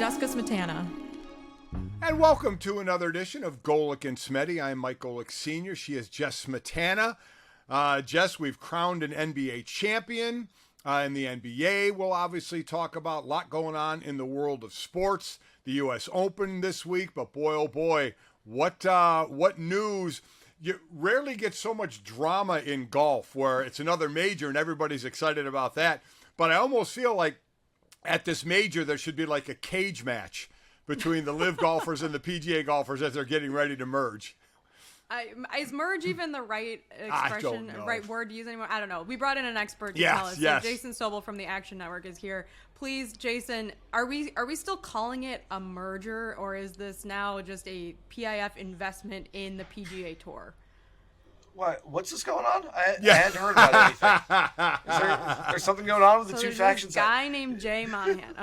Jessica Smetana. And welcome to another edition of Golic and Smetty. I'm Mike Golic Sr. She is Jess Smetana. Jess, we've crowned an NBA champion in the NBA. We'll obviously talk about a lot going on in the world of sports. The U.S. Open this week, but boy, oh boy, what news. You rarely get so much drama in golf where it's another major and everybody's excited about that. But I almost feel like at this major there should be like a cage match between the LIV golfers and the PGA golfers as they're getting ready to merge. Is merge even the right expression, right word to use anymore? I don't know. We brought in an expert to tell us. Yes. So Jason Sobel from the Action Network is here. Please, Jason, are we still calling it a merger, or is this now just a PIF investment in the PGA Tour? What's this going on? I hadn't heard about anything. Is there something going on with the two factions? There's a guy named Jay Monahan.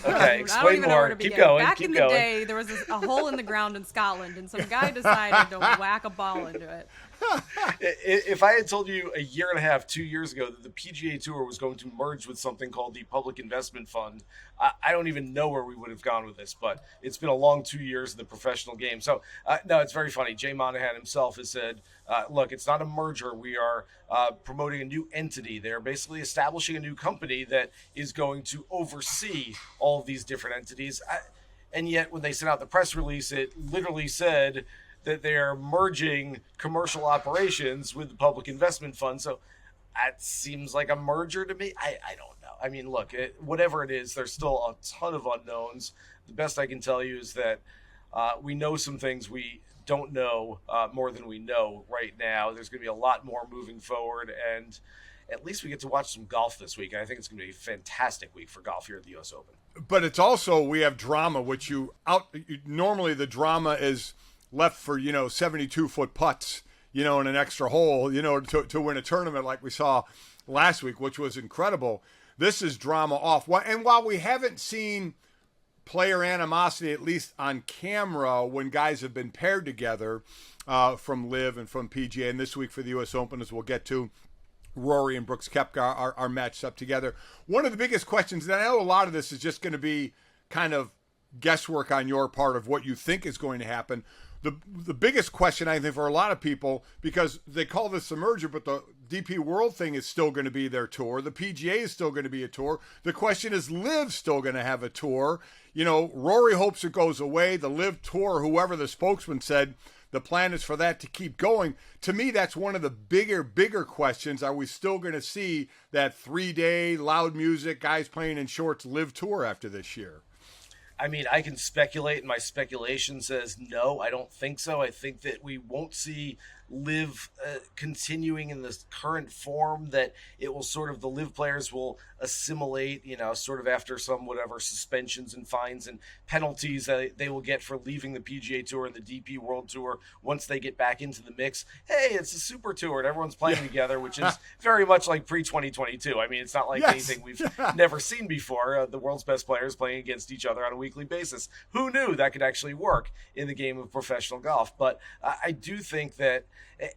Okay, explain more. Keep going. Back in the day, there was a hole in the ground in Scotland, and some guy decided to whack a ball into it. If I had told you a year and a half, 2 years ago, that the PGA Tour was going to merge with something called the Public Investment Fund, I don't even know where we would have gone with this, but it's been a long 2 years of the professional game. So, no, it's very funny. Jay Monahan himself has said, look, it's not a merger. We are promoting a new entity. They're basically establishing a new company that is going to oversee all of these different entities. And yet, when they sent out the press release, it literally said that they're merging commercial operations with the Public Investment Fund. So that seems like a merger to me. I don't know. I mean, look, whatever it is, there's still a ton of unknowns. The best I can tell you is that we know some things we don't know more than we know right now. There's going to be a lot more moving forward, and at least we get to watch some golf this week. And I think it's going to be a fantastic week for golf here at the U.S. Open. But it's also, we have drama, which normally the drama is left for, 72-foot putts, in an extra hole, to win a tournament like we saw last week, which was incredible. This is drama off. And while we haven't seen player animosity, at least on camera, when guys have been paired together from LIV and from PGA, and this week for the U.S. Open, as we'll get to, Rory and Brooks Koepka are matched up together. One of the biggest questions, and I know a lot of this is just going to be kind of guesswork on your part of what you think is going to happen. The biggest question, I think, for a lot of people, because they call this a merger, but the DP World thing is still going to be their tour. The PGA is still going to be a tour. The question is, LIV still going to have a tour? Rory hopes it goes away. The LIV Tour, whoever the spokesman said, the plan is for that to keep going. To me, that's one of the bigger questions. Are we still going to see that 3-day loud music, guys playing in shorts LIV Tour after this year? I mean, I can speculate, and my speculation says no, I don't think so. I think that we won't see LIV continuing in this current form, that it will sort of, the LIV players will assimilate, sort of after some whatever suspensions and fines and penalties they will get for leaving the PGA Tour and the DP World Tour once they get back into the mix. Hey, it's a super tour and everyone's playing together, which is very much like pre-2022. I mean, it's not like anything we've never seen before. The world's best players playing against each other on a weekly basis. Who knew that could actually work in the game of professional golf? But I do think that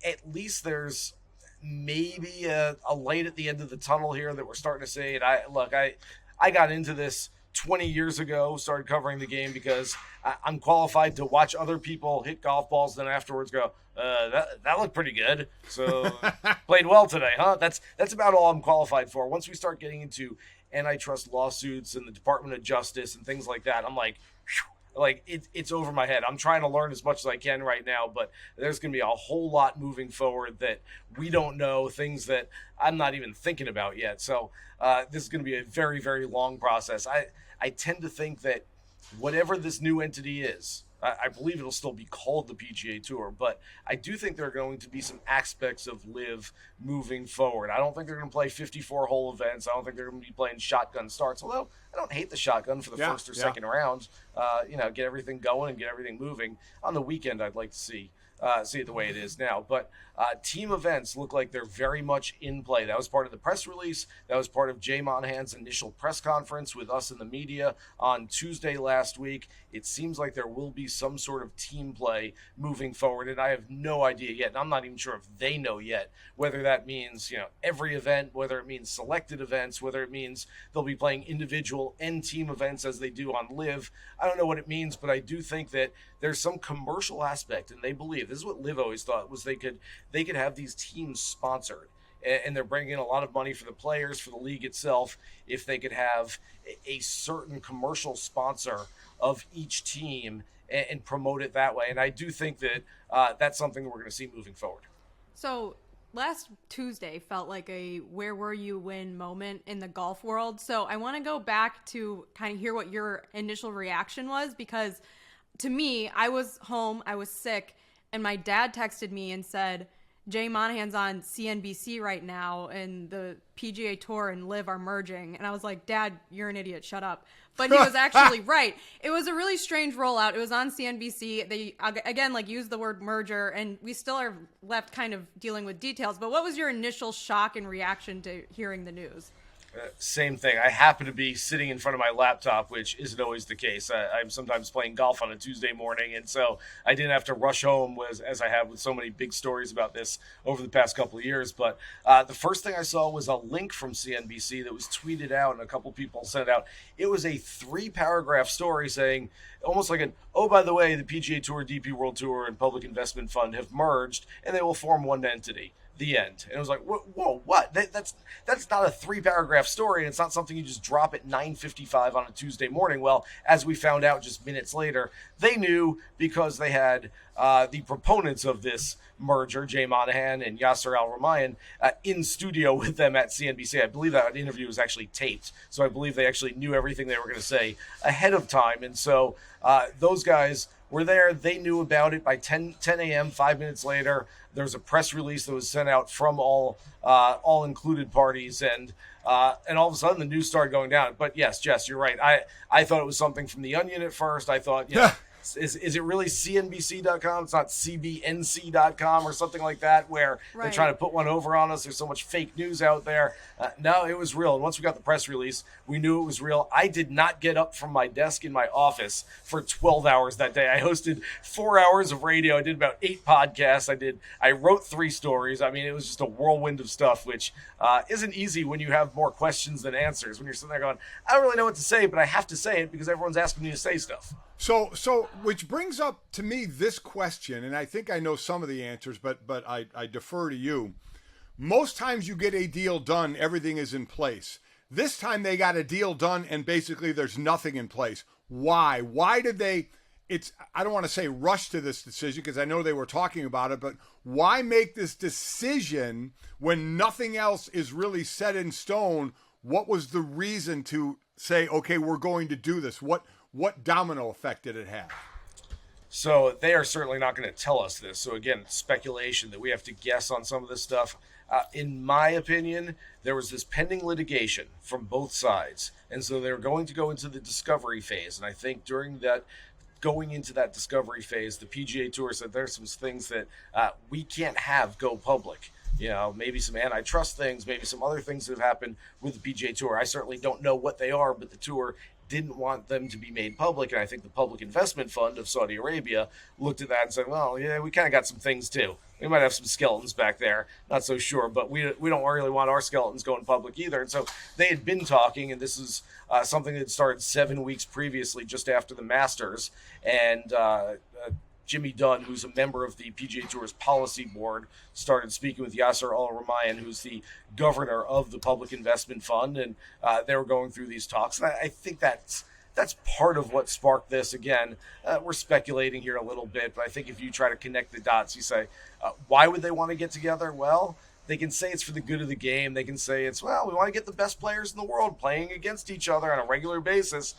at least there's maybe a light at the end of the tunnel here that we're starting to see. And I got into this 20 years ago, started covering the game because I'm qualified to watch other people hit golf balls, then afterwards go, that looked pretty good. So played well today, huh? That's about all I'm qualified for. Once we start getting into antitrust lawsuits and the Department of Justice and things like that, I'm like, whew, it's over my head. I'm trying to learn as much as I can right now, but there's going to be a whole lot moving forward that we don't know, things that I'm not even thinking about yet. So this is going to be a very, very long process. I tend to think that whatever this new entity is, I believe it'll still be called the PGA Tour, but I do think there are going to be some aspects of LIV moving forward. I don't think they're going to play 54-hole events. I don't think they're going to be playing shotgun starts, although I don't hate the shotgun for the first or second round. Get everything going and get everything moving. On the weekend, I'd like to see see it the way it is now. But team events look like they're very much in play. That was part of the press release. That was part of Jay Monahan's initial press conference with us in the media on Tuesday last week. It seems like there will be some sort of team play moving forward, and I have no idea yet, and I'm not even sure if they know yet, whether that means, every event, whether it means selected events, whether it means they'll be playing individual and team events as they do on LIV. I don't know what it means, but I do think that there's some commercial aspect, and they believe, this is what LIV always thought, was they could have these teams sponsored, and they're bringing in a lot of money for the players, for the league itself, if they could have a certain commercial sponsor of each team and promote it that way. And I do think that that's something we're going to see moving forward. So last Tuesday felt like a where were you when moment in the golf world. So I want to go back to kind of hear what your initial reaction was, because to me, I was home, I was sick, and my dad texted me and said, Jay Monahan's on CNBC right now, and the PGA Tour and LIV are merging. And I was like, Dad, you're an idiot. Shut up. But he was actually right. It was a really strange rollout. It was on CNBC. They, again, used the word merger, and we still are left kind of dealing with details. But what was your initial shock and reaction to hearing the news? Same thing. I happen to be sitting in front of my laptop, which isn't always the case. I'm sometimes playing golf on a Tuesday morning, and so I didn't have to rush home as I have with so many big stories about this over the past couple of years. But the first thing I saw was a link from CNBC that was tweeted out, and a couple people sent it out. It was a 3-paragraph story saying, almost like oh, by the way, the PGA Tour, DP World Tour, and Public Investment Fund have merged, and they will form one entity. The end. And it was like, whoa, what? That's not a 3-paragraph story, and it's not something you just drop at 9:55 on a Tuesday morning. Well, as we found out just minutes later, they knew, because they had the proponents of this merger, Jay Monahan and Yasser Al-Rumayyan, in studio with them at CNBC. I believe that interview was actually taped, so I believe they actually knew everything they were going to say ahead of time. And so those guys were there. They knew about it by 10 a.m., 5 minutes later. There was a press release that was sent out from all included parties, and all of a sudden the news started going down. But yes, Jess, you're right. I thought it was something from The Onion at first. I thought, is it really CNBC.com? It's not CBNC.com or something like that, where they're trying to put one over on us. There's so much fake news out there. No, it was real. And once we got the press release, we knew it was real. I did not get up from my desk in my office for 12 hours that day. I hosted 4 hours of radio. I did about 8 podcasts. I wrote 3 stories. I mean, it was just a whirlwind of stuff, which isn't easy when you have more questions than answers. When you're sitting there going, I don't really know what to say, but I have to say it because everyone's asking me to say stuff. So, which brings up to me this question, and I think I know some of the answers, but I defer to you. Most times you get a deal done, everything is in place. This time they got a deal done, and basically there's nothing in place. Why? Why did they? I don't want to say rush to this decision, because I know they were talking about it, but why make this decision when nothing else is really set in stone? What was the reason to say, okay, we're going to do this? What domino effect did it have? So they are certainly not going to tell us this. So again, it's speculation that we have to guess on some of this stuff. In my opinion, there was this pending litigation from both sides. And so they're going to go into the discovery phase. And I think during that, going into that discovery phase, the PGA Tour said there's some things that we can't have go public. Maybe some antitrust things, maybe some other things that have happened with the PGA Tour. I certainly don't know what they are, but the Tour didn't want them to be made public. And I think the Public Investment Fund of Saudi Arabia looked at that and said, well, yeah, we kind of got some things too. We might have some skeletons back there. Not so sure, but we don't really want our skeletons going public either. And so they had been talking, and this is something that started 7 weeks previously, just after the Masters. And Jimmy Dunn, who's a member of the PGA Tour's policy board, started speaking with Yasser Al-Rumayyan, who's the governor of the Public Investment Fund, and they were going through these talks. And I think that's part of what sparked this. Again, we're speculating here a little bit, but I think if you try to connect the dots, you say, why would they want to get together? Well, they can say it's for the good of the game. They can say we want to get the best players in the world playing against each other on a regular basis.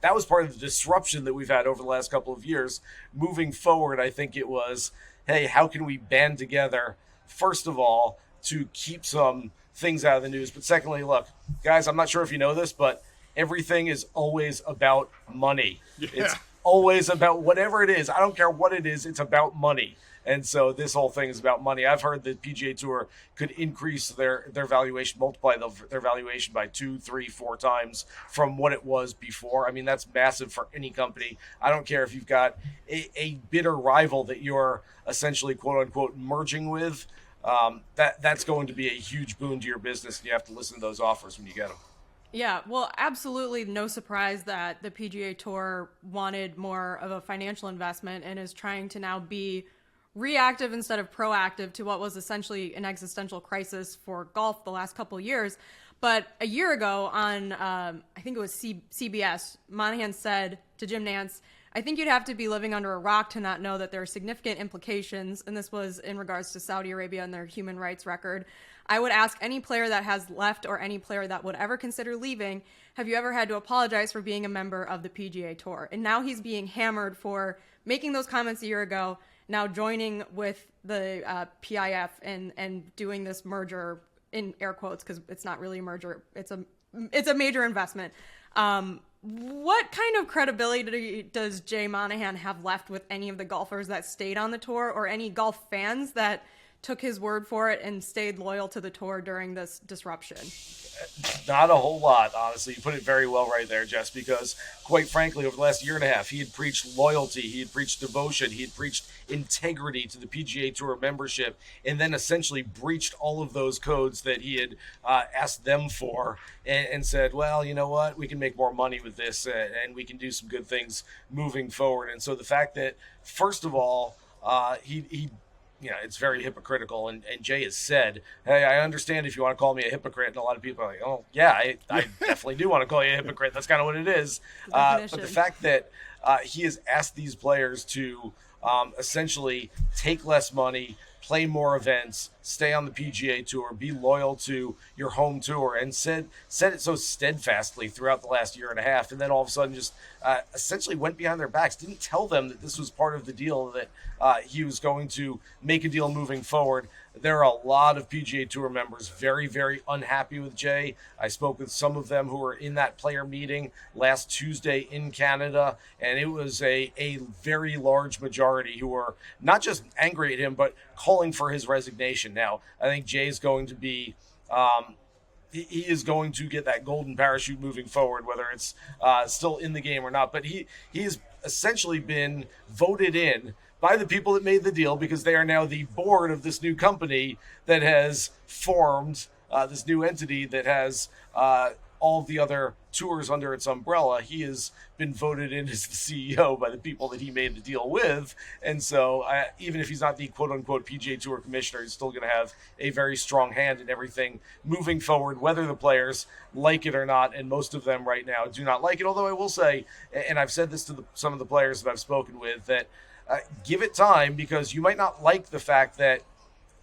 That was part of the disruption that we've had over the last couple of years. Moving forward, I think it was, hey, how can we band together, first of all, to keep some things out of the news? But secondly, look, guys, I'm not sure if you know this, but everything is always about money. Yeah. always about whatever it is. I don't care what it is. It's about money. And so this whole thing is about money. I've heard that PGA Tour could increase their valuation, multiply their valuation by 2, 3, 4 times from what it was before. I mean, that's massive for any company. I don't care if you've got a bitter rival that you're essentially, quote unquote, merging with. That's going to be a huge boon to your business, and you have to listen to those offers when you get them. Yeah, well, absolutely no surprise that the PGA Tour wanted more of a financial investment and is trying to now be reactive instead of proactive to what was essentially an existential crisis for golf the last couple of years. But a year ago on, I think it was CBS, Monahan said to Jim Nantz, I think you'd have to be living under a rock to not know that there are significant implications, and this was in regards to Saudi Arabia and their human rights record. I would ask any player that has left or any player that would ever consider leaving, have you ever had to apologize for being a member of the PGA Tour? And now he's being hammered for making those comments a year ago, now joining with the PIF and doing this merger, in air quotes, because it's not really a merger. It's a major investment. What kind of credibility does Jay Monahan have left with any of the golfers that stayed on the tour, or any golf fans that took his word for it and stayed loyal to the tour during this disruption? Not a whole lot, honestly. You put it very well right there, Jess, because quite frankly, over the last year and a half, he had preached loyalty, he had preached devotion, he had preached integrity to the PGA Tour membership, and then essentially breached all of those codes that he had asked them for, and said, well, you know what, we can make more money with this, and we can do some good things moving forward. And so the fact that, first of all, he it's very hypocritical. And Jay has said, hey, I understand if you want to call me a hypocrite. And a lot of people are like, oh, yeah, I definitely do want to call you a hypocrite. That's kind of what it is. But the fact that he has asked these players to essentially take less money, play more events, stay on the PGA Tour, be loyal to your home tour, and said it so steadfastly throughout the last year and a half, and then all of a sudden just essentially went behind their backs, didn't tell them that this was part of the deal, that he was going to make a deal moving forward. There are a lot of PGA Tour members very, very unhappy with Jay. I spoke with some of them who were in that player meeting last Tuesday in Canada, and it was a very large majority who were not just angry at him, but calling for his resignation. Now, I think Jay's going to be he is going to get that golden parachute moving forward, whether it's still in the game or not. But he's essentially been voted in by the people that made the deal, because they are now the board of this new company that has formed this new entity that has all of the other tours under its umbrella. He has been voted in as the CEO by the people that he made the deal with. And so even if he's not the quote-unquote PGA Tour commissioner, he's still going to have a very strong hand in everything moving forward, whether the players like it or not. And most of them right now do not like it. Although I will say, and I've said this to some of the players that I've spoken with, that give it time, because you might not like the fact that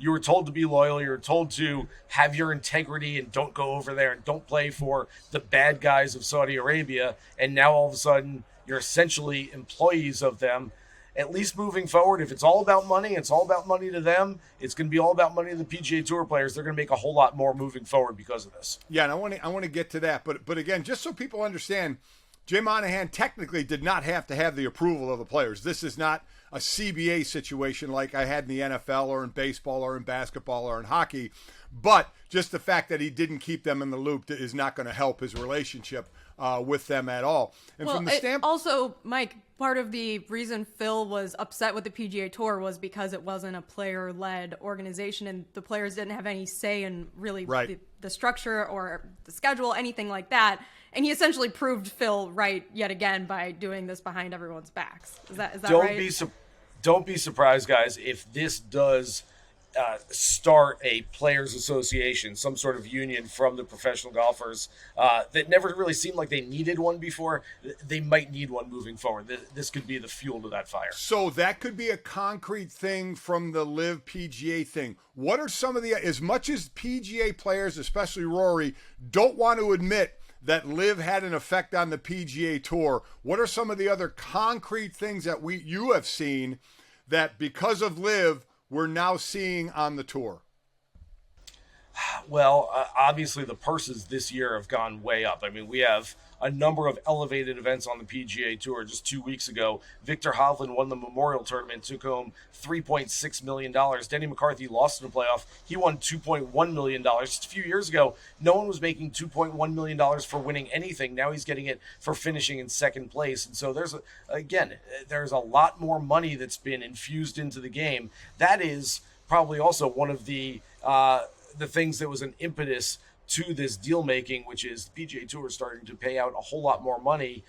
you were told to be loyal, you were told to have your integrity and don't go over there and don't play for the bad guys of Saudi Arabia, and now all of a sudden you're essentially employees of them. At least moving forward, if it's all about money, it's all about money to them, it's going to be all about money to the PGA Tour players. They're going to make a whole lot more moving forward because of this. Yeah, and I want to get to that, but again, just so people understand, Jay Monahan technically did not have to have the approval of the players. This is not a CBA situation like I had in the NFL or in baseball or in basketball or in hockey, but just the fact that he didn't keep them in the loop is not going to help his relationship with them at all. And well, from the also, Mike, part of the reason Phil was upset with the PGA Tour was because it wasn't a player-led organization, and the players didn't have any say in really the structure or the schedule, anything like that. And he essentially proved Phil right yet again by doing this behind everyone's backs. Is that right? Don't be surprised, guys, if this does start a players association, some sort of union from the professional golfers that never really seemed like they needed one before. They might need one moving forward. This could be the fuel to that fire. So that could be a concrete thing from the LIV PGA thing. What are some of the, as much as PGA players, especially Rory, don't want to admit that LIV had an effect on the PGA Tour, what are some of the other concrete things that you have seen that because of LIV we're now seeing on the tour? Well, obviously the purses this year have gone way up. I mean, we have a number of elevated events on the PGA Tour. Just 2 weeks ago, Victor Hovland won the Memorial Tournament, took home $3.6 million. Denny McCarthy lost in the playoff. He won $2.1 million. Just a few years ago, no one was making $2.1 million for winning anything. Now he's getting it for finishing in second place. And so there's a lot more money that's been infused into the game. That is probably also one of the things that was an impetus to this deal making, which is the PGA Tour starting to pay out a whole lot more money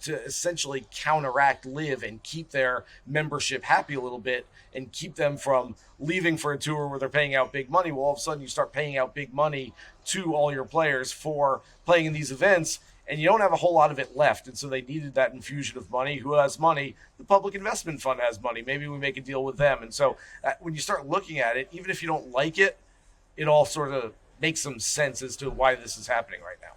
to essentially counteract LIV and keep their membership happy a little bit and keep them from leaving for a tour where they're paying out big money. Well, all of a sudden you start paying out big money to all your players for playing in these events, and you don't have a whole lot of it left. And so they needed that infusion of money. Who has money? The Public Investment Fund has money. Maybe we make a deal with them. And so when you start looking at it, even if you don't like it, it all sort of makes some sense as to why this is happening right now.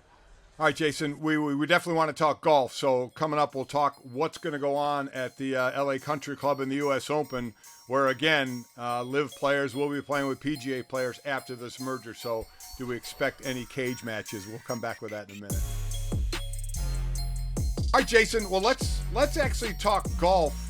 All right, Jason, we definitely want to talk golf. So coming up, we'll talk what's going to go on at the LA Country Club in the U.S. Open, where, again, LIV players will be playing with PGA players after this merger. So do we expect any cage matches? We'll come back with that in a minute. All right, Jason, well, let's actually talk golf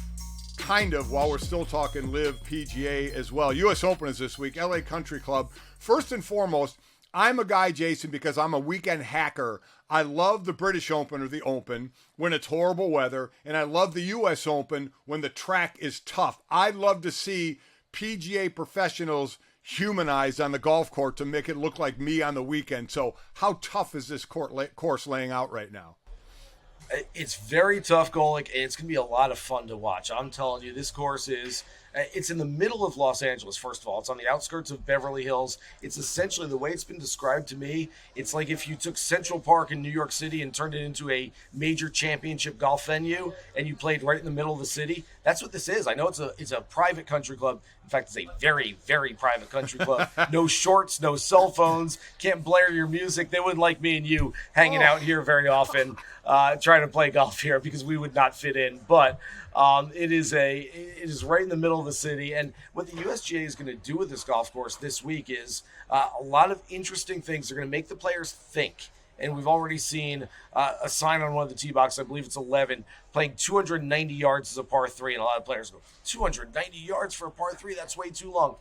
kind of while we're still talking LIV PGA as well. U.S. Open is this week, LA Country Club. First and foremost, I'm a guy, Jason, because I'm a weekend hacker. I love the British Open or the Open when it's horrible weather, and I love the U.S. Open when the track is tough. I love to see PGA professionals humanized on the golf court to make it look like me on the weekend. So how tough is this course laying out right now? It's very tough, Golic, and it's going to be a lot of fun to watch. I'm telling you, this course it's in the middle of Los Angeles, first of all. It's on the outskirts of Beverly Hills. It's essentially, the way it's been described to me, it's like if you took Central Park in New York City and turned it into a major championship golf venue and you played right in the middle of the city. That's what this is. I know it's a private country club. In fact, it's a very, very private country club. No shorts, no cell phones, can't blare your music. They wouldn't like me and you hanging out here very often trying to play golf here because we would not fit in. But it is right in the middle of the city. And what the USGA is going to do with this golf course this week is a lot of interesting things. They're going to make the players think. And we've already seen a sign on one of the tee boxes, I believe it's 11, playing 290 yards as a par 3. And a lot of players go, 290 yards for a par 3? That's way too long.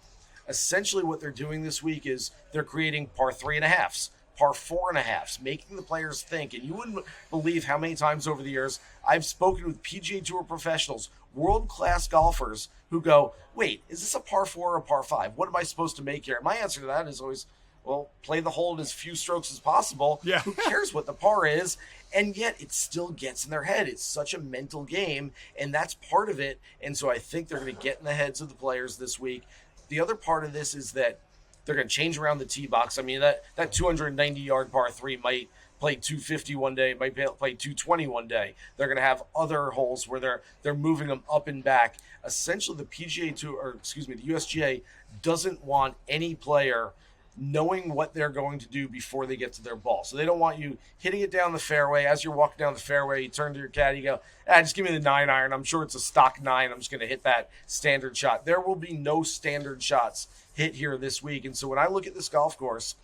Essentially what they're doing this week is they're creating par 3.5s, par 4.5s, making the players think. And you wouldn't believe how many times over the years I've spoken with PGA Tour professionals, world-class golfers, who go, wait, is this a par 4 or a par 5? What am I supposed to make here? And my answer to that is always, well, play the hole in as few strokes as possible. Yeah. Who cares what the par is? And yet it still gets in their head. It's such a mental game, and that's part of it. And so I think they're going to get in the heads of the players this week. The other part of this is that they're going to change around the tee box. I mean, that 290-yard par 3 might play 250 one day, might play 220 one day. They're going to have other holes where they're moving them up and back. Essentially, the USGA doesn't want any player knowing what they're going to do before they get to their ball. So they don't want you hitting it down the fairway. As you're walking down the fairway, you turn to your caddy, you go, just give me the 9-iron. I'm sure it's a stock 9. I'm just going to hit that standard shot. There will be no standard shots hit here this week. And so when I look at this golf course,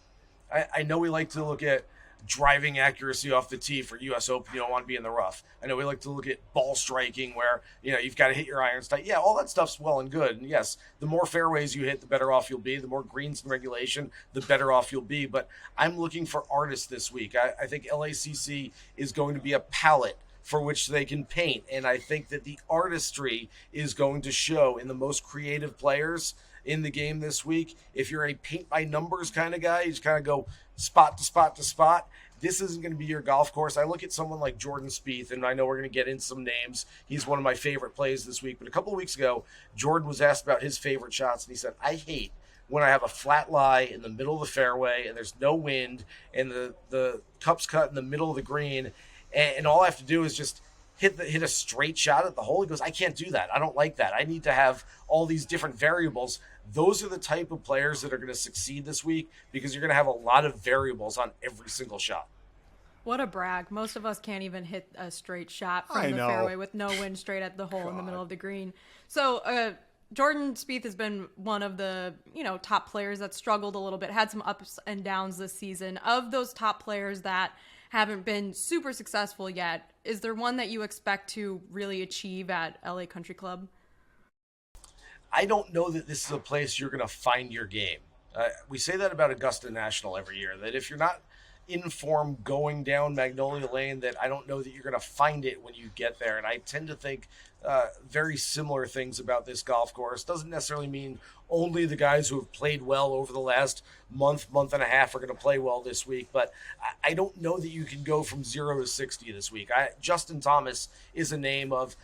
I know we like to look at driving accuracy off the tee for U.S. Open. You don't want to be in the rough. I know we like to look at ball striking where, you've got to hit your irons tight. Yeah, all that stuff's well and good. And yes, the more fairways you hit, the better off you'll be. The more greens in regulation, the better off you'll be. But I'm looking for artists this week. I think LACC is going to be a palette for which they can paint. And I think that the artistry is going to show in the most creative players in the game this week. If you're a paint by numbers kind of guy, you just kind of go spot to spot to spot. This isn't going to be your golf course. I look at someone like Jordan Spieth, and I know we're going to get into some names. He's one of my favorite plays this week. But a couple of weeks ago, Jordan was asked about his favorite shots, and he said, I hate when I have a flat lie in the middle of the fairway and there's no wind and the cup's cut in the middle of the green, and all I have to do is just hit a straight shot at the hole. He goes, I can't do that. I don't like that. I need to have all these different variables. Those are the type of players that are going to succeed this week because you're going to have a lot of variables on every single shot. What a brag. Most of us can't even hit a straight shot from the fairway with no wind straight at the hole in the middle of the green. So Jordan Spieth has been one of the, top players that struggled a little bit, had some ups and downs this season. Of those top players that haven't been super successful yet, is there one that you expect to really achieve at LA Country Club? I don't know that this is a place you're going to find your game. We say that about Augusta National every year, that if you're not in form going down Magnolia Lane, that I don't know that you're going to find it when you get there. And I tend to think very similar things about this golf course. Doesn't necessarily mean only the guys who have played well over the last month and a half are going to play well this week. But I don't know that you can go from 0 to 60 this week. Justin Thomas is a name of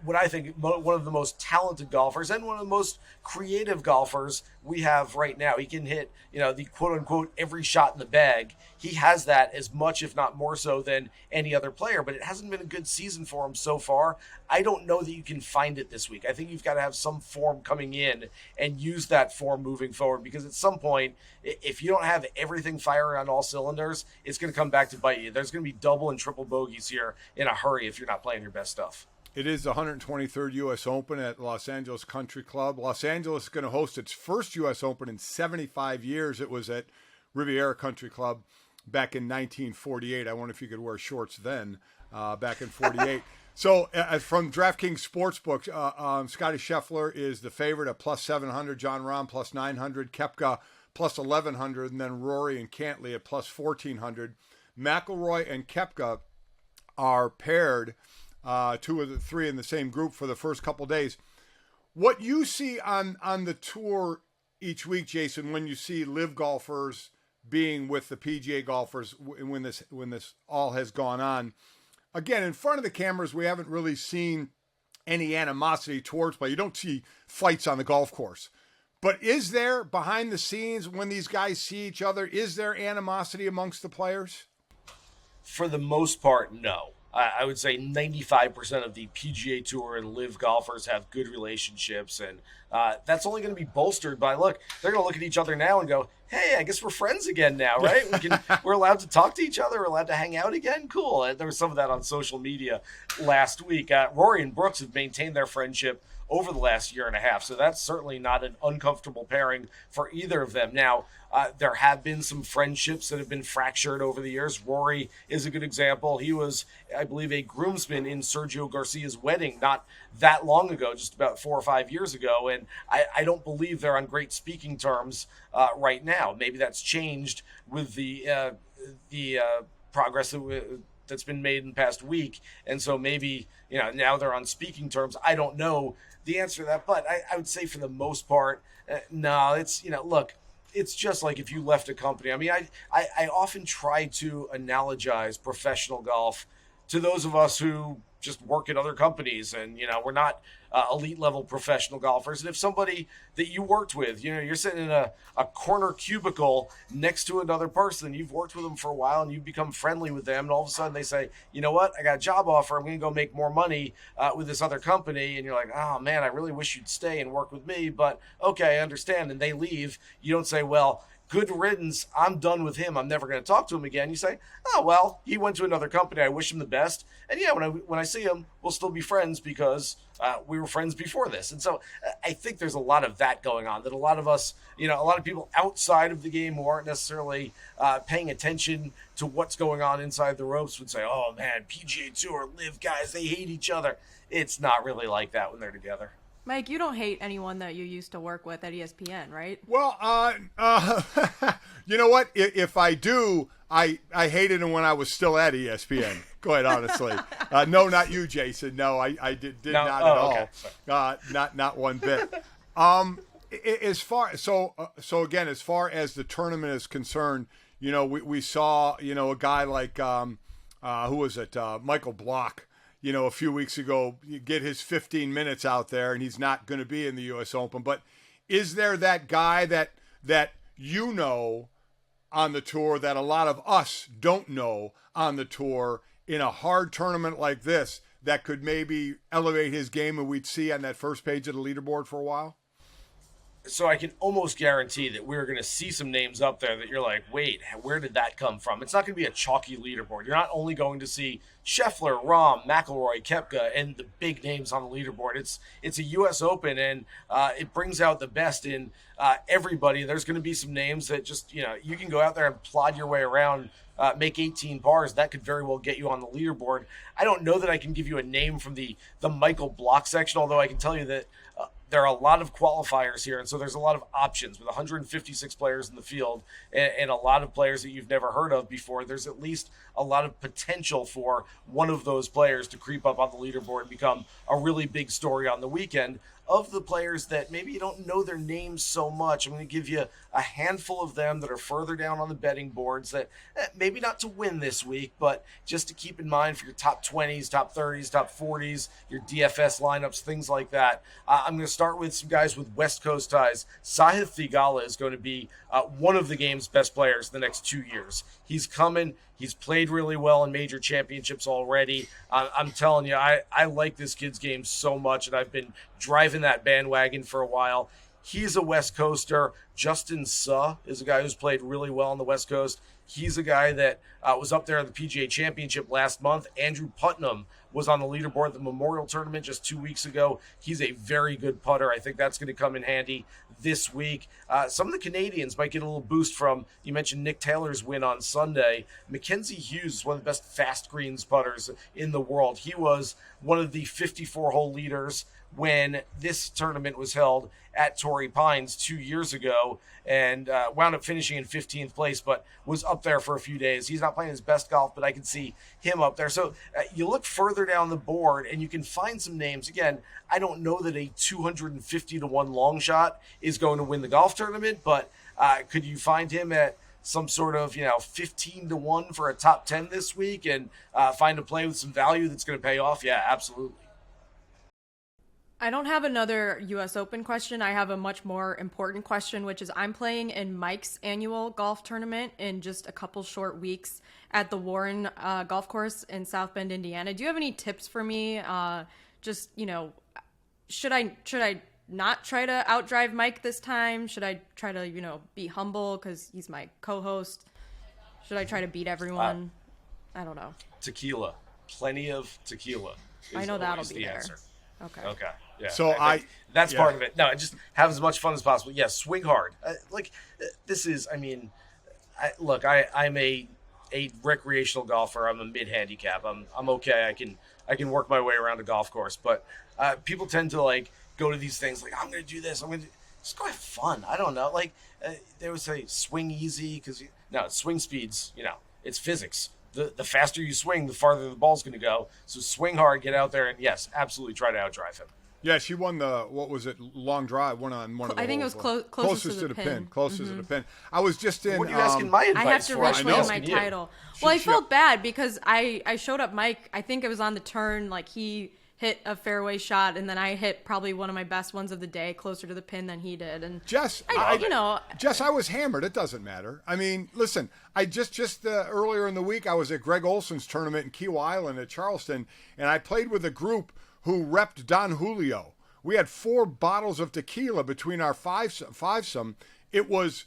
what I think one of the most talented golfers and one of the most creative golfers we have right now. He can hit, the quote unquote every shot in the bag. He has that as much, if not more so, than any other player, but it hasn't been a good season for him so far. I don't know that you can find it this week. I think you've got to have some form coming in and use that form moving forward, because at some point, if you don't have everything firing on all cylinders, it's going to come back to bite you. There's going to be double and triple bogeys here in a hurry if you're not playing your best stuff. It is the 123rd U.S. Open at Los Angeles Country Club. Los Angeles is going to host its first U.S. Open in 75 years. It was at Riviera Country Club back in 1948. I wonder if you could wear shorts then, back in 48. So from DraftKings Sportsbook, Scotty Scheffler is the favorite at plus 700, John Rahm plus 900, Koepka plus 1,100, and then Rory and Cantlay at plus 1,400. McIlroy and Koepka are paired, 2 of the 3 in the same group for the first couple days. What you see on the tour each week, Jason, when you see LIV golfers being with the PGA golfers when this all has gone on, again, in front of the cameras, we haven't really seen any animosity towards play. You don't see fights on the golf course. But is there, behind the scenes, when these guys see each other, is there animosity amongst the players? For the most part, no. I would say 95% of the PGA Tour and LIV golfers have good relationships, and that's only going to be bolstered by, look, they're going to look at each other now and go, hey, I guess we're friends again now, right? We're allowed to talk to each other. We're allowed to hang out again. Cool. There was some of that on social media last week. Rory and Brooks have maintained their friendship over the last year and a half, so that's certainly not an uncomfortable pairing for either of them. Now, there have been some friendships that have been fractured over the years. Rory is a good example. He was, I believe, a groomsman in Sergio Garcia's wedding not that long ago, just about 4 or 5 years ago, and I don't believe they're on great speaking terms right now. Maybe that's changed with the progress that's been made in the past week, and so maybe now they're on speaking terms. I don't know the answer to that, but I would say for the most part, no. It's look, it's just like if you left a company. I mean, I often try to analogize professional golf to those of us who just work at other companies, and we're not elite level professional golfers. And if somebody that you worked with, you're sitting in a corner cubicle next to another person, you've worked with them for a while and you've become friendly with them, and all of a sudden they say, you know what, I got a job offer, I'm going to go make more money with this other company, and you're like, oh man, I really wish you'd stay and work with me, but okay, I understand, and they leave. You don't say, well, good riddance, I'm done with him, I'm never going to talk to him again. You say, oh, well, he went to another company, I wish him the best. And yeah, when I see him, we'll still be friends because we were friends before this. And so I think there's a lot of that going on, that a lot of us, a lot of people outside of the game who aren't necessarily paying attention to what's going on inside the ropes would say, oh man, PGA Tour, LIV guys, they hate each other. It's not really like that when they're together. Mike, you don't hate anyone that you used to work with at ESPN, right? Well, you know what? If I do, I hated him when I was still at ESPN. Go ahead, honestly. No, not you, Jason. No, I did no, not at all. Not one bit. As far again, as far as the tournament is concerned, we saw a guy like who was it? Michael Block. A few weeks ago, you get his 15 minutes out there, and he's not going to be in the U.S. Open. But is there that guy that on the tour that a lot of us don't know on the tour in a hard tournament like this that could maybe elevate his game and we'd see on that first page of the leaderboard for a while? So I can almost guarantee that we're going to see some names up there that you're like, wait, where did that come from? It's not going to be a chalky leaderboard. You're not only going to see Scheffler, Rahm, McIlroy, Koepka, and the big names on the leaderboard. It's a U.S. Open, and it brings out the best in everybody. There's going to be some names that just, you can go out there and plod your way around, make 18 pars. That could very well get you on the leaderboard. I don't know that I can give you a name from the Michael Block section, although I can tell you that there are a lot of qualifiers here, and so there's a lot of options. With 156 players in the field and a lot of players that you've never heard of before, there's at least a lot of potential for one of those players to creep up on the leaderboard and become a really big story on the weekend. Of the players that maybe you don't know their names so much, I'm going to give you a handful of them that are further down on the betting boards that maybe not to win this week, but just to keep in mind for your top 20s, top 30s, top 40s, your DFS lineups, things like that. I'm going to start with some guys with West Coast ties. Sahith Theegala is going to be one of the game's best players the next 2 years. He's coming. He's played really well in major championships already. I'm telling you, I like this kid's game so much, and I've been driving that bandwagon for a while. He's a West Coaster. Justin Suh is a guy who's played really well on the West Coast. He's a guy that was up there in the PGA Championship last month. Andrew Putnam was on the leaderboard at the Memorial Tournament just 2 weeks ago. He's a very good putter. I think that's going to come in handy this week. Some of the Canadians might get a little boost from, you mentioned Nick Taylor's win on Sunday. Mackenzie Hughes is one of the best fast greens putters in the world. He was one of the 54-hole leaders when this tournament was held at Torrey Pines 2 years ago, and wound up finishing in 15th place, but was up there for a few days. He's not playing his best golf, but I can see him up there. So you look further down the board, and you can find some names. Again, I don't know that a 250-1 long shot is going to win the golf tournament, but could you find him at some sort of 15-1 for a top 10 this week and find a play with some value that's going to pay off? Yeah, absolutely. I don't have another U.S. Open question. I have a much more important question, which is I'm playing in Mike's annual golf tournament in just a couple short weeks at the Warren Golf Course in South Bend, Indiana. Do you have any tips for me? Should I not try to outdrive Mike this time? Should I try to, be humble because he's my co-host? Should I try to beat everyone? I don't know. Tequila. Plenty of tequila. I know that'll be the there. Answer. Okay. Yeah. So that's part of it. No, just have as much fun as possible. Yeah, swing hard. This is. I'm a recreational golfer. I'm a mid handicap. I'm okay. I can work my way around a golf course. But people tend to go to these things I'm going to do this. I'm going to just go have fun. I don't know. They would say swing easy because swing speeds. It's physics. The faster you swing, the farther the ball's going to go. So swing hard, get out there, and yes, absolutely try to outdrive him. Yeah, she won the, long drive, one on one of the I think holes. it was closest to the pin. Closest to the pin. I was just in... What are you asking my advice I have to for? reclaim my title. Well, I felt bad because I showed up Mike, I think it was on the turn, he hit a fairway shot, and then I hit probably one of my best ones of the day, closer to the pin than he did. And Jess, Jess, I was hammered. It doesn't matter. I mean, listen, I just earlier in the week, I was at Greg Olson's tournament in Kiowa Island at Charleston, and I played with a group who repped Don Julio. We had 4 bottles of tequila between our fivesome. It was,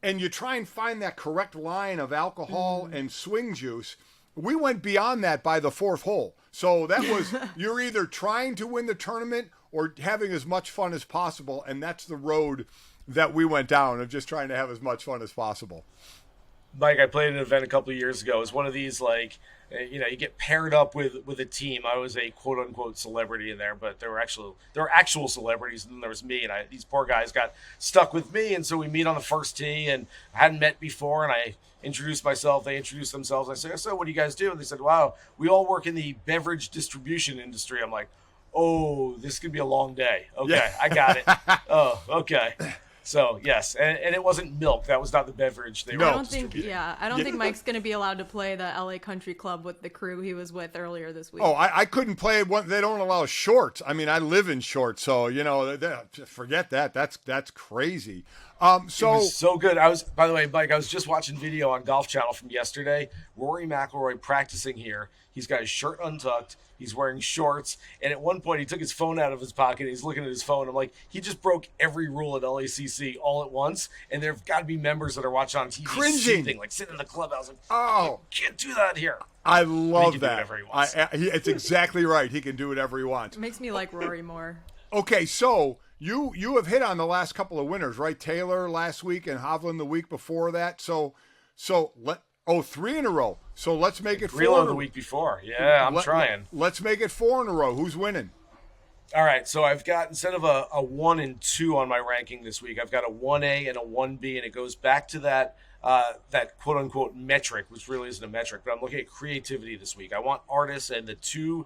and you try and find that correct line of alcohol and swing juice. We went beyond that by the 4th hole. So that was, you're either trying to win the tournament or having as much fun as possible. And that's the road that we went down, of just trying to have as much fun as possible. Mike, I played an event a couple of years ago. It was one of these, you get paired up with a team. I was a quote unquote celebrity in there, but there were actual celebrities, and then there was me, and these poor guys got stuck with me. And so we meet on the first tee, and I hadn't met before, and I introduced myself. They introduced themselves. I said, "So what do you guys do?" And they said, "Wow, we all work in the beverage distribution industry." I'm like, "Oh, this could be a long day." Okay, yeah. I got it. Oh, okay. So yes, and it wasn't milk. That was not the beverage they were. I don't think Mike's going to be allowed to play the LA Country Club with the crew he was with earlier this week. Oh, I couldn't play one. They don't allow shorts. I mean, I live in shorts, so forget that. That's crazy. It was so good. By the way, Mike, I was just watching video on Golf Channel from yesterday. Rory McIlroy practicing here. He's got his shirt untucked. He's wearing shorts. And at one point, he took his phone out of his pocket. He's looking at his phone. I'm like, he just broke every rule at LACC all at once. And there have got to be members that are watching on TV cringing, like sitting in the clubhouse. Like, oh, you can't do that here. I love that. Do whatever he wants. It's exactly right. He can do whatever he wants. It makes me like Rory more. Okay, so you have hit on the last couple of winners, right? Taylor last week and Hovland the week before that. So 3 in a row. So let's make it 4. Relo the week before. Yeah, I'm trying. Let's make it 4 in a row. Who's winning? All right, so I've got, instead of a 1 and 2 on my ranking this week, I've got a 1A and a 1B, and it goes back to that quote-unquote metric, which really isn't a metric, but I'm looking at creativity this week. I want artists, and the 2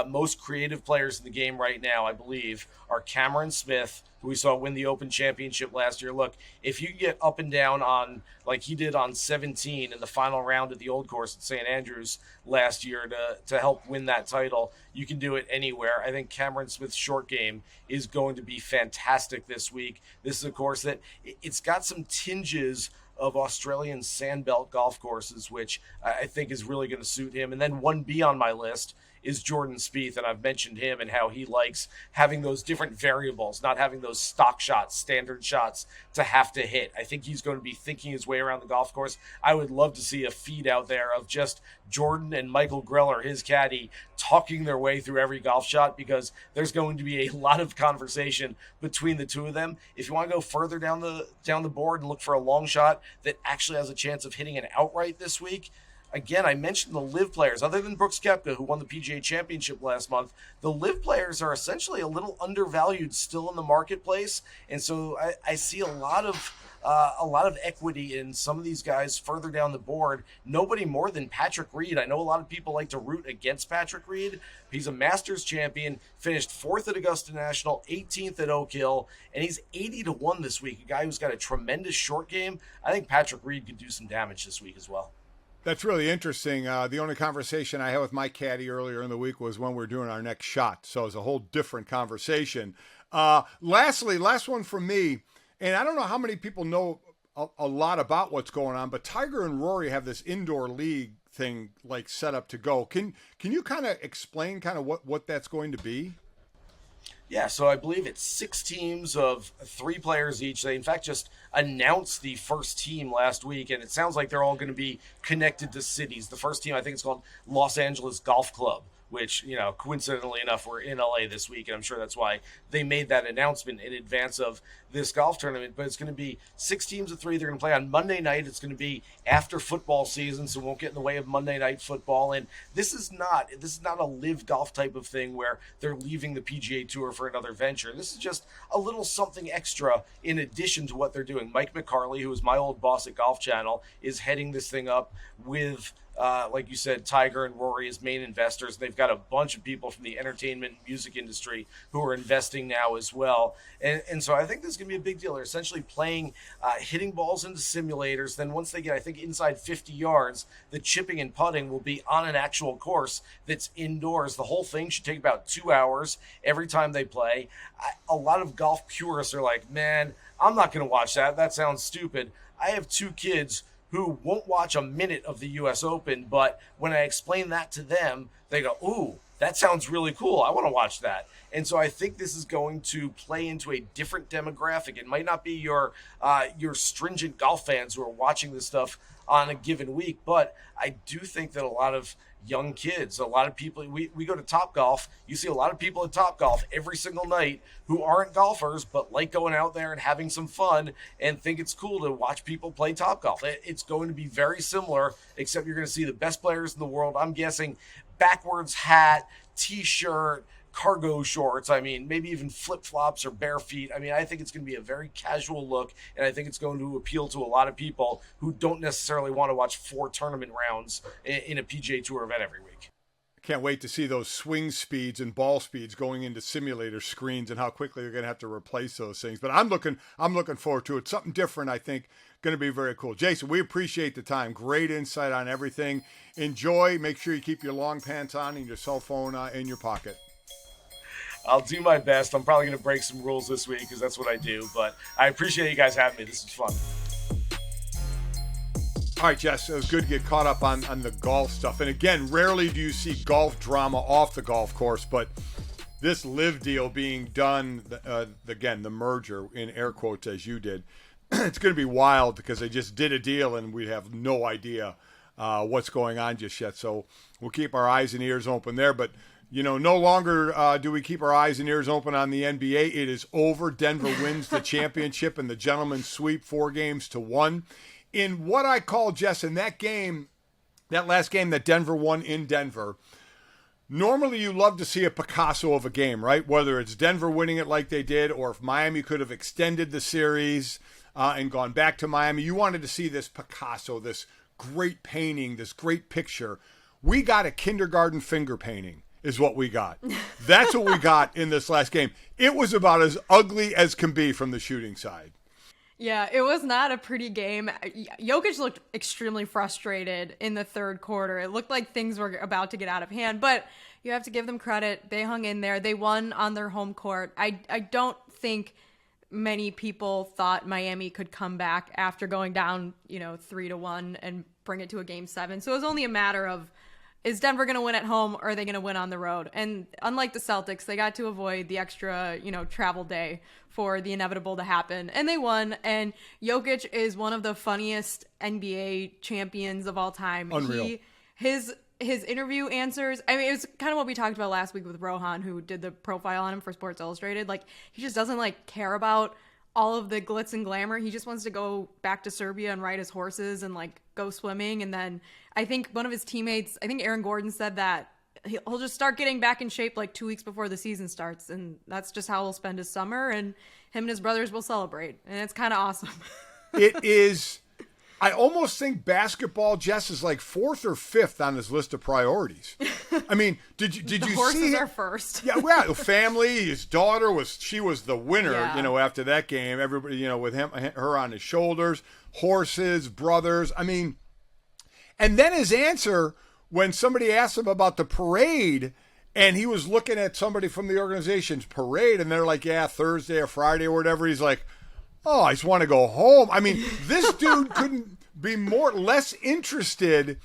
most creative players in the game right now, I believe, are Cameron Smith, who we saw win the Open Championship last year. Look, if you get up and down on, like he did on 17 in the final round at the Old Course at St. Andrews last year to help win that title, you can do it anywhere. I think Cameron Smith's short game is going to be fantastic this week. This is a course that it's got some tinges of Australian sandbelt golf courses, which I think is really going to suit him. And then 1B on my list is Jordan Spieth, and I've mentioned him and how he likes having those different variables, not having those stock shots, standard shots to have to hit. I think he's going to be thinking his way around the golf course. I would love to see a feed out there of just Jordan and Michael Greller, his caddy, talking their way through every golf shot, because there's going to be a lot of conversation between the two of them. If you want to go further down the board and look for a long shot that actually has a chance of hitting an outright this week, again, I mentioned the LIV players. Other than Brooks Koepka, who won the PGA Championship last month, the LIV players are essentially a little undervalued still in the marketplace, and so I see a lot of equity in some of these guys further down the board. Nobody more than Patrick Reed. I know a lot of people like to root against Patrick Reed. He's a Masters champion, finished 4th at Augusta National, 18th at Oak Hill, and he's 80-1 this week. A guy who's got a tremendous short game. I think Patrick Reed could do some damage this week as well. That's really interesting. The only conversation I had with my caddy earlier in the week was when we were doing our next shot. So it's a whole different conversation. Lastly, last one from me, and I don't know how many people know a lot about what's going on, but Tiger and Rory have this indoor league thing like set up to go. Can you kind of explain kind of what that's going to be? Yeah, so I believe it's 6 teams of 3 players each. They, in fact, just announced the first team last week, and it sounds like they're all going to be connected to cities. The first team, I think it's called Los Angeles Golf Club, which, coincidentally enough, we're in LA this week, and I'm sure that's why they made that announcement in advance of this golf tournament. But it's going to be 6 teams of 3. They're going to play on Monday night. It's going to be after football season, so it won't get in the way of Monday night football. And this is not a live golf type of thing where they're leaving the PGA Tour for another venture. This is just a little something extra in addition to what they're doing. Mike McCarley, who is my old boss at Golf Channel, is heading this thing up with like you said, Tiger and Rory as main investors. They've got a bunch of people from the entertainment and music industry who are investing now as well. And so I think this is going to be a big deal. They're essentially playing, hitting balls into simulators. Then once they get, I think, inside 50 yards, the chipping and putting will be on an actual course that's indoors. The whole thing should take about 2 hours every time they play. A lot of golf purists are like, man, I'm not going to watch that. That sounds stupid. I have 2 kids who won't watch a minute of the U.S. Open, but when I explain that to them, they go, ooh, that sounds really cool. I want to watch that. And so I think this is going to play into a different demographic. It might not be your stringent golf fans who are watching this stuff on a given week, but I do think that a lot of young kids, a lot of people, we go to Topgolf, you see a lot of people at Topgolf every single night who aren't golfers but like going out there and having some fun and think it's cool to watch people play Topgolf. It's going to be very similar, except you're going to see the best players in the world. I'm guessing backwards hat, t-shirt, cargo shorts, maybe even flip-flops or bare feet. I think it's going to be a very casual look, and I think it's going to appeal to a lot of people who don't necessarily want to watch 4 tournament rounds in a PGA Tour event every week. can't wait to see those swing speeds and ball speeds going into simulator screens and how quickly they're going to have to replace those things. But I'm looking forward to it. Something different, I think, going to be very cool. Jason, we appreciate the time. Great insight on everything. Enjoy. Make sure you keep your long pants on and your cell phone in your pocket. I'll do my best. I'm probably going to break some rules this week because that's what I do. But I appreciate you guys having me. This is fun. All right, Jess, it was good to get caught up on the golf stuff. And again, rarely do you see golf drama off the golf course, but this LIV deal being done, again, the merger in air quotes as you did, it's going to be wild because they just did a deal and we have no idea what's going on just yet. So we'll keep our eyes and ears open there. But, no longer do we keep our eyes and ears open on the NBA. It is over. Denver wins the championship in the gentleman's sweep 4-1. In what I call, Jess, in that game, that last game that Denver won in Denver, normally you love to see a Picasso of a game, right? Whether it's Denver winning it like they did or if Miami could have extended the series and gone back to Miami. You wanted to see this Picasso, this great painting, this great picture. We got a kindergarten finger painting is what we got. That's what we got in this last game. It was about as ugly as can be from the shooting side. Yeah, it was not a pretty game. Jokić looked extremely frustrated in the third quarter. It looked like things were about to get out of hand, but you have to give them credit. They hung in there. They won on their home court. I don't think many people thought Miami could come back after going down, 3-1 and bring it to a game 7. So it was only a matter of, is Denver going to win at home or are they going to win on the road? And unlike the Celtics, they got to avoid the extra, travel day for the inevitable to happen. And they won. And Jokić is one of the funniest NBA champions of all time. Unreal. His interview answers, I mean, it was kind of what we talked about last week with Rohan, who did the profile on him for Sports Illustrated. Like, he just doesn't, care about all of the glitz and glamour. He just wants to go back to Serbia and ride his horses and, go swimming. And then I think one of his teammates, I think Aaron Gordon, said that he'll just start getting back in shape 2 weeks before the season starts. And that's just how he'll spend his summer. And him and his brothers will celebrate. And it's kind of awesome. It is. I almost think basketball, Jess, is 4th or 5th on his list of priorities. I mean, did you see horses are first. Yeah, family. His daughter was the winner. Yeah. After that game, everybody, with her on his shoulders, horses, brothers. I mean, and then his answer when somebody asked him about the parade, and he was looking at somebody from the organization's parade, and they're like, "Yeah, Thursday or Friday or whatever." He's like, "Oh, I just want to go home." I mean, this dude couldn't be less interested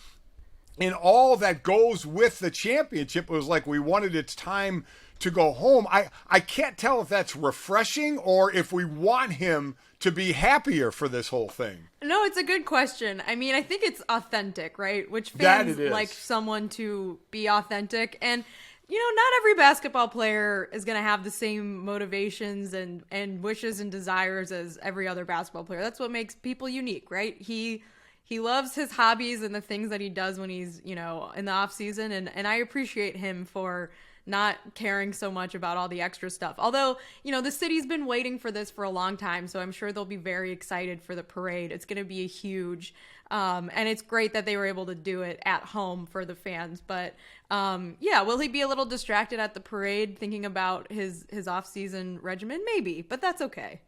in all that goes with the championship. It was like we wanted its time to go home. I can't tell if that's refreshing or if we want him to be happier for this whole thing. No, it's a good question. I mean, I think it's authentic, right? Which fans like someone to be authentic. And not every basketball player is going to have the same motivations and wishes and desires as every other basketball player. That's what makes people unique, right? He loves his hobbies and the things that he does when he's, in the off season. And I appreciate him for not caring so much about all the extra stuff. Although, the city's been waiting for this for a long time, so I'm sure they'll be very excited for the parade. It's going to be a huge, and it's great that they were able to do it at home for the fans. But will he be a little distracted at the parade thinking about his off-season regimen? Maybe, but that's okay.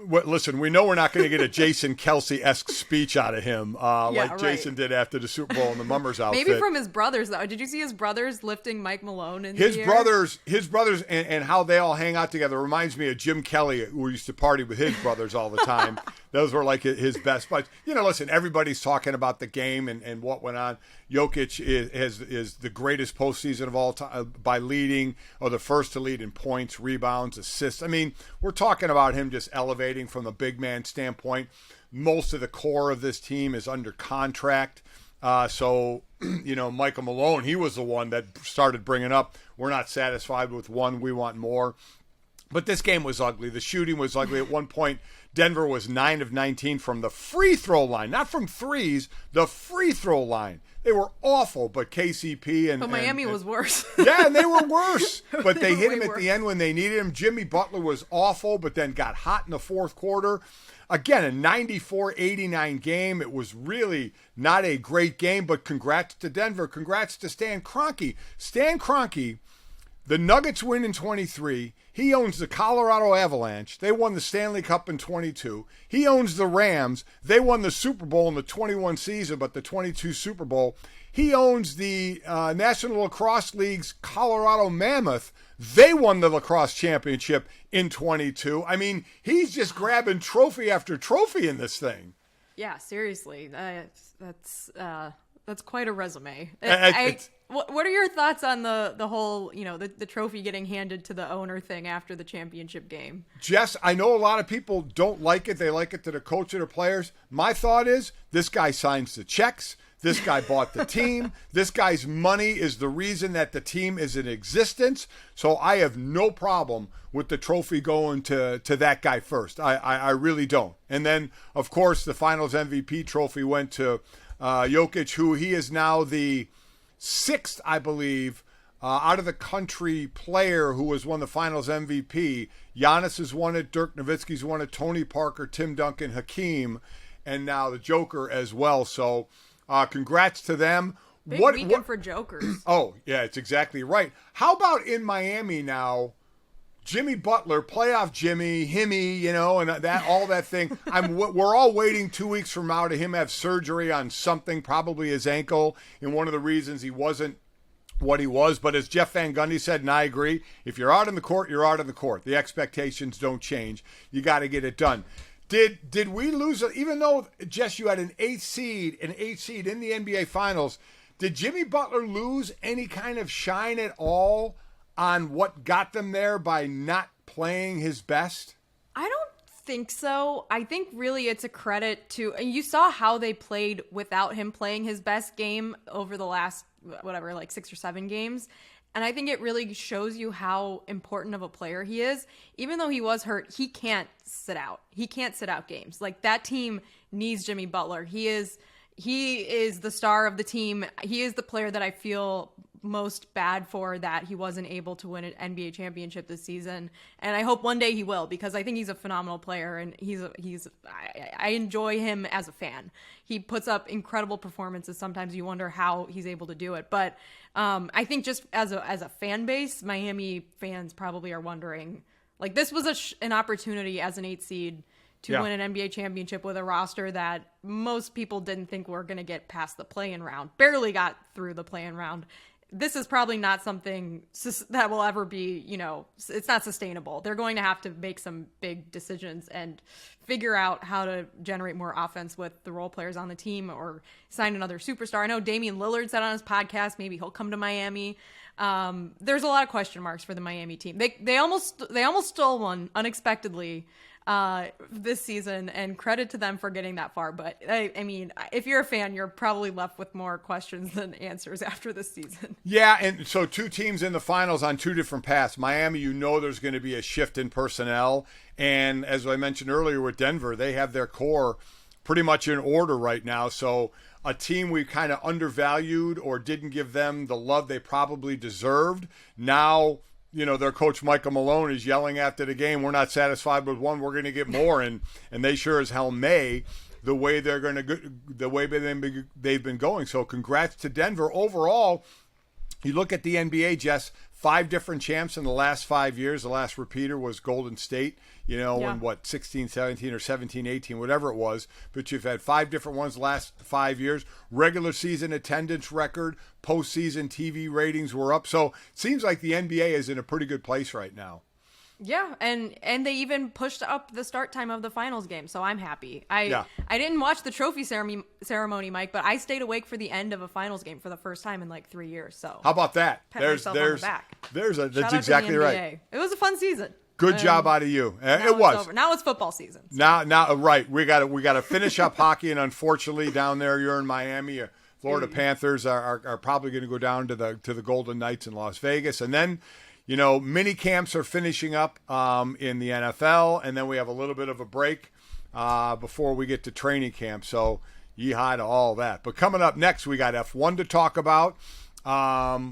Well, listen, we know we're not going to get a Jason Kelsey-esque speech out of him Jason did after the Super Bowl in the Mummers outfit. Maybe from his brothers, though. Did you see his brothers lifting Mike Malone in his the air? His brothers and how they all hang out together reminds me of Jim Kelly, who used to party with his brothers all the time. Those were his best buds. Listen, everybody's talking about the game and what went on. Jokić is the greatest postseason of all time by leading, or the first to lead in points, rebounds, assists. I mean, we're talking about him just elevating from the big man standpoint. Most of the core of this team is under contract. So, Michael Malone, he was the one that started bringing up, we're not satisfied with one, we want more. But this game was ugly. The shooting was ugly. At one point, Denver was 9 of 19 from the free throw line, not from threes, the free throw line. They were awful, but KCP and Miami was worse. Yeah, and they were worse. But they hit him at worse. the end when they needed him. Jimmy Butler was awful, but then got hot in the fourth quarter. Again, a 94-89 game. It was really not a great game, but congrats to Denver. Congrats to Stan Kroenke. Stan Kroenke, the Nuggets win in 23. He owns the Colorado Avalanche. They won the Stanley Cup in 22. He owns the Rams. They won the Super Bowl in the 21 season, but the 22 Super Bowl. He owns the National Lacrosse League's Colorado Mammoth. They won the lacrosse championship in 22. I mean, he's just grabbing trophy after trophy in this thing. Yeah, seriously. That's quite a resume. What are your thoughts on the whole, the trophy getting handed to the owner thing after the championship game? Jess, I know a lot of people don't like it. They like it to the coach or the players. My thought is this guy signs the checks. This guy bought the team. This guy's money is the reason that the team is in existence. So I have no problem with the trophy going to that guy first. I really don't. And then, of course, the finals MVP trophy went to Jokić, who he is now the sixth, I believe, out of the country player who has won the finals MVP. Giannis has won it. Dirk Nowitzki's won it. Tony Parker, Tim Duncan, Hakeem, and now the Joker as well. So congrats to them. Big weekend for Jokers. Oh, yeah, it's exactly right. How about in Miami now? Jimmy Butler, playoff Jimmy, Himmy, and that all that thing. We're all waiting 2 weeks from now to him have surgery on something, probably his ankle, and one of the reasons he wasn't what he was. But as Jeff Van Gundy said, and I agree, if you're out in the court, you're out in the court. The expectations don't change. You got to get it done. Did we lose, even though, Jess, you had an eighth seed in the NBA Finals, did Jimmy Butler lose any kind of shine at all on what got them there by not playing his best? I don't think so. I think really it's a credit to, and you saw how they played without him playing his best game over the last, 6 or 7 games. And I think it really shows you how important of a player he is. Even though he was hurt, he can't sit out. He can't sit out games. Like, that team needs Jimmy Butler. He is the star of the team. He is the player that I feel most bad for that he wasn't able to win an NBA championship this season. And I hope one day he will, because I think he's a phenomenal player, and I enjoy him as a fan. He puts up incredible performances. Sometimes you wonder how he's able to do it. But I think just as a fan base, Miami fans probably are wondering, like, this was an opportunity as an 8 seed to win an NBA championship with a roster that most people didn't think were going to get past the play-in round, barely got through the play-in round. This is probably not something that will ever be, it's not sustainable. They're going to have to make some big decisions and figure out how to generate more offense with the role players on the team, or sign another superstar. I know Damian Lillard said on his podcast, maybe he'll come to Miami. There's a lot of question marks for the Miami team. They almost stole one unexpectedly this season, and credit to them for getting that far. But I mean, if you're a fan, you're probably left with more questions than answers after this season. Yeah, and so 2 teams in the finals on 2 different paths. Miami, there's going to be a shift in personnel, and as I mentioned earlier with Denver, they have their core pretty much in order right now. So a team we kind of undervalued or didn't give them the love they probably deserved. Now, their coach Michael Malone is yelling after the game, we're not satisfied with one, we're going to get more, and they sure as hell may, the way they're going to go, the way they've been going. So congrats to Denver. Overall, you look at the NBA, Jess, 5 different champs in the last 5 years. The last repeater was Golden State, in 16, 17, or 17, 18, whatever it was. But you've had 5 different ones the last 5 years. Regular season attendance record, postseason TV ratings were up. So it seems like the NBA is in a pretty good place right now. Yeah, and they even pushed up the start time of the finals game, so I'm happy. I didn't watch the trophy ceremony, Mike, but I stayed awake for the end of a finals game for the first time in like 3 years. So how about that? Myself on the back. That's exactly right. It was a fun season. Good job out of you. It was. Over. Now it's football season. So. Now, right? We got to finish up hockey, and unfortunately, down there, you're in Miami. Florida Panthers are probably going to go down to the Golden Knights in Las Vegas, and then. Mini camps are finishing up in the NFL, and then we have a little bit of a break before we get to training camp. So, Yeehaw to all that. But coming up next, we got F1 to talk about.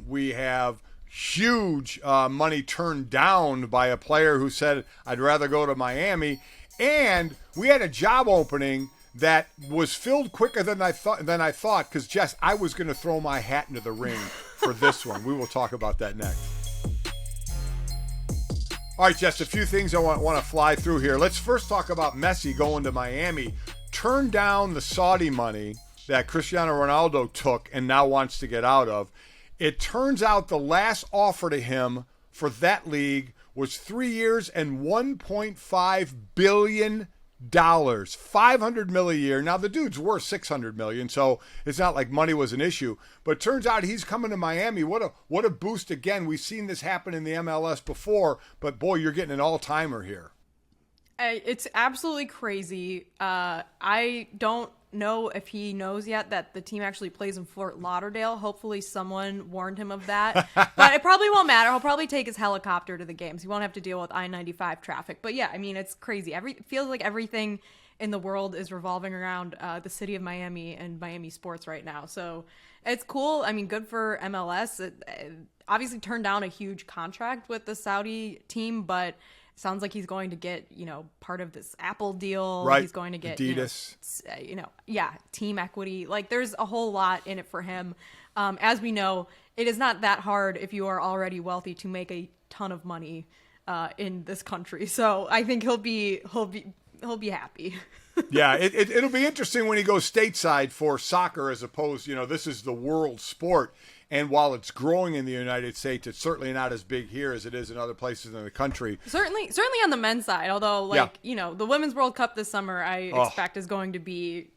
We have huge money turned down by a player who said, I'd rather go to Miami. And we had a job opening that was filled quicker than I thought. Because, Jess, I was going to throw my hat into the ring for this one. We will talk about that next. All right, Jess, a few things I want to fly through here. Let's first talk about Messi going to Miami. Turned down the Saudi money that Cristiano Ronaldo took and now wants to get out of. It turns out the last offer to him for that league was 3 years and $1.5 billion. $500 million a year. Now the dude's worth $600 million, so it's not like money was an issue. But it turns out he's coming to Miami. What a boost again. We've seen this happen in the MLS before, but boy, you're getting an all-timer here. It's absolutely crazy. I don't know if he knows yet that the team actually plays in Fort Lauderdale. Hopefully someone warned him of that. But it probably won't matter. He'll probably take his helicopter to the games. He won't have to deal with I-95 traffic. But yeah, I mean, it's crazy. It feels like everything in the world is revolving around the city of Miami and Miami sports right now. So it's cool. I mean, good for MLS. It obviously turned down a huge contract with the Saudi team, but sounds like he's going to get, part of this Apple deal. Right. He's going to get Adidas. Team equity. Like there's a whole lot in it for him. As we know, it is not that hard if you are already wealthy to make a ton of money in this country. So I think he'll be happy. Yeah, it'll be interesting when he goes stateside for soccer as opposed, this is the world sport. And while it's growing in the United States, it's certainly not as big here as it is in other places in the country. Certainly on the men's side. Although, the Women's World Cup this summer, I expect is going to be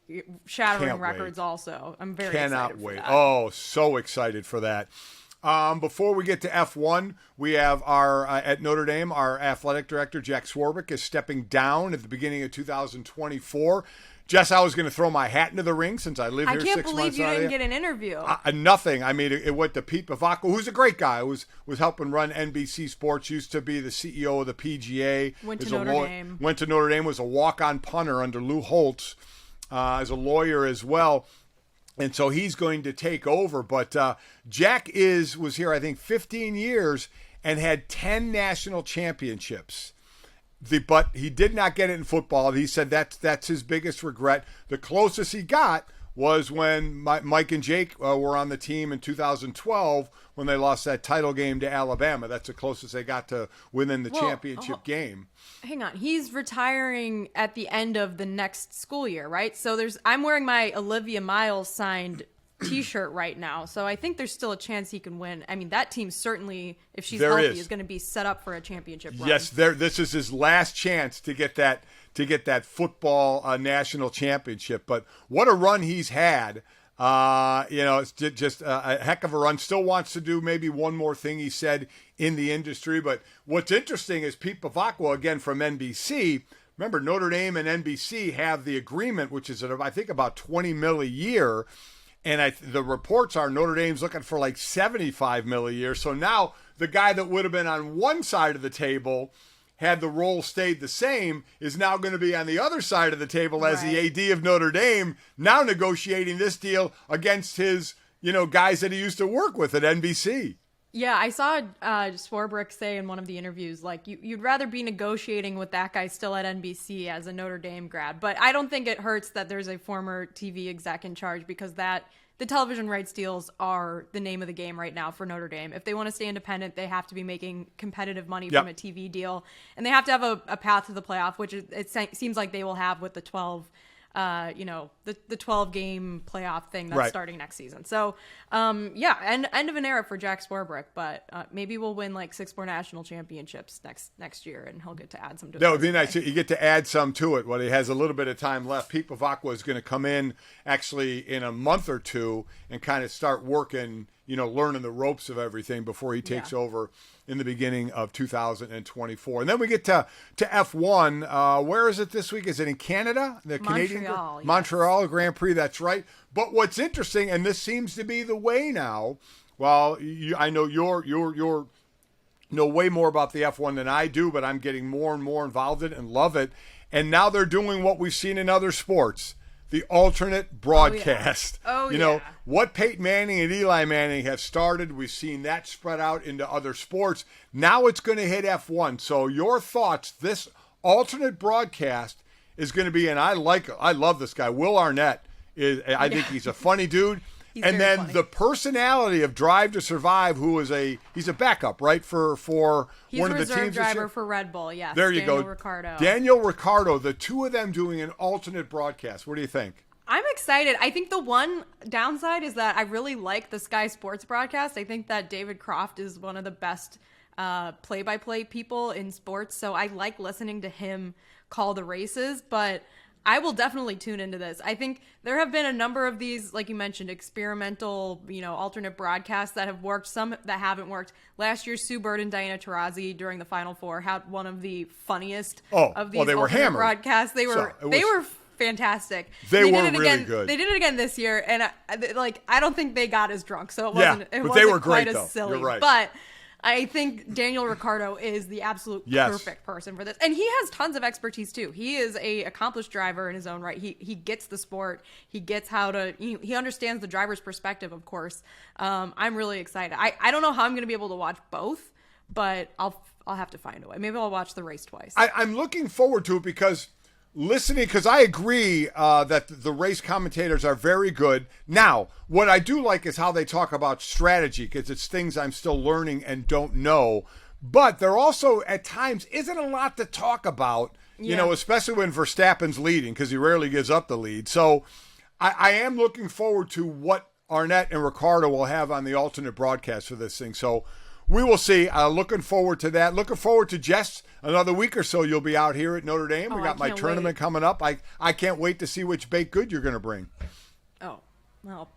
shattering records also. I'm very excited for that. Oh, so excited for that. Before we get to F1, we have at Notre Dame, our athletic director, Jack Swarbrick, is stepping down at the beginning of 2024. Jess, I was going to throw my hat into the ring since I live here 6 months. I can't believe you didn't get an interview. Nothing. I mean, it went to Pete Bavacqua, who's a great guy, was helping run NBC Sports, used to be the CEO of the PGA. Went to Notre Dame. Went to Notre Dame, was a walk-on punter under Lou Holtz, as a lawyer as well. And so he's going to take over. But Jack was here, I think, 15 years and had 10 national championships. But he did not get it in football. He said that's his biggest regret. The closest he got was when Mike and Jake were on the team in 2012 when they lost that title game to Alabama. That's the closest they got to winning the championship game. Hang on. He's retiring at the end of the next school year, right? So I'm wearing my Olivia Miles signed T-shirt right now, so I think there's still a chance he can win. I mean, that team certainly, if she's healthy, is going to be set up for a championship run. Yes, this is his last chance to get that football national championship. But what a run he's had! It's just a heck of a run. Still wants to do maybe one more thing, he said, in the industry. But what's interesting is Pete Bavacqua, again from NBC. Remember, Notre Dame and NBC have the agreement, which is I think about $20 million a year. And the reports are Notre Dame's looking for like $75 million a year. So now the guy that would have been on one side of the table, had the role stayed the same, is now going to be on the other side of the table as the AD of Notre Dame, now negotiating this deal against his, guys that he used to work with at NBC. Yeah, I saw Swarbrick say in one of the interviews, like, you'd rather be negotiating with that guy still at NBC as a Notre Dame grad. But I don't think it hurts that there's a former TV exec in charge, because the television rights deals are the name of the game right now for Notre Dame. If they want to stay independent, they have to be making competitive money from a TV deal. And they have to have a path to the playoff, which it seems like they will have with the 12 the 12-game playoff thing that's starting next season. So, end of an era for Jack Swarbrick, but maybe we'll win like 6 more national championships next year, and he'll get to add some to it. That would be nice. You get to add some to it. Well, he has a little bit of time left. Pete Bavacqua is going to come in actually in a month or two and kind of start working, learning the ropes of everything before he takes over in the beginning of 2024. And then we get to F1. Where is it this week? Is it in Canada? The Canadian Montreal Grand Prix, that's right. But what's interesting, and this seems to be the way now, I know you're know way more about the F1 than I do, but I'm getting more and more involved in it and love it. And now they're doing what we've seen in other sports. the alternate broadcast. Oh, you know, what Peyton Manning and Eli Manning have started, we've seen that spread out into other sports. Now it's going to hit F1. So your thoughts, this alternate broadcast is going to be, and I love this guy, Will Arnett. I think he's a funny dude. And then funny. the personality of Drive to Survive, he's a backup, right, for one of the teams. He's a reserve driver for Red Bull, yes. There you Daniel go. Ricciardo. Daniel Ricciardo, the two of them doing an alternate broadcast. What do you think? I'm excited. I think the one downside is that I really like the Sky Sports broadcast. I think that David Croft is one of the best play-by-play people in sports, so I like listening to him call the races, but I will definitely tune into this. I think there have been a number of these, like you mentioned, experimental, alternate broadcasts that have worked, some that haven't worked. Last year, Sue Bird and Diana Taurasi during the Final Four had one of the funniest of these they were alternate hammered. broadcasts. They were fantastic. They were did it really again, good. They did it again this year, and I don't think they got as drunk, so it wasn't. Yeah, it but wasn't they were quite great, as though. silly. You're right. But I think Daniel Ricciardo is the absolute perfect person for this. And he has tons of expertise, too. He is a accomplished driver in his own right. He gets the sport. He gets how to – he understands the driver's perspective, of course. I'm really excited. I don't know how I'm going to be able to watch both, but I'll have to find a way. Maybe I'll watch the race twice. I'm looking forward to it because – because I agree that the race commentators are very good. Now, what I do like is how they talk about strategy, because it's things I'm still learning and don't know. But there also, at times, isn't a lot to talk about, especially when Verstappen's leading, because he rarely gives up the lead. So I am looking forward to what Arnett and Ricciardo will have on the alternate broadcast for this thing. So we will see. Looking forward to that. Looking forward to Jess. Another week or so, you'll be out here at Notre Dame. We got my tournament coming up. I can't wait to see which baked good you're going to bring. Oh, well,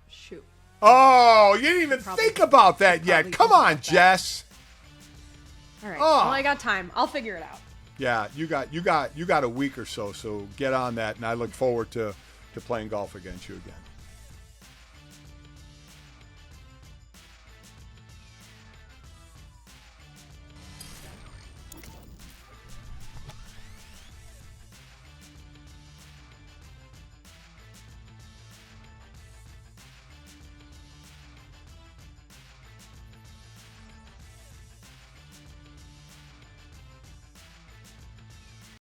shoot. Oh, you didn't even think about that yet. Come on, Jess. All right. Well, I got time. I'll figure it out. Yeah, you got a week or so. So get on that, and I look forward to playing golf against you again.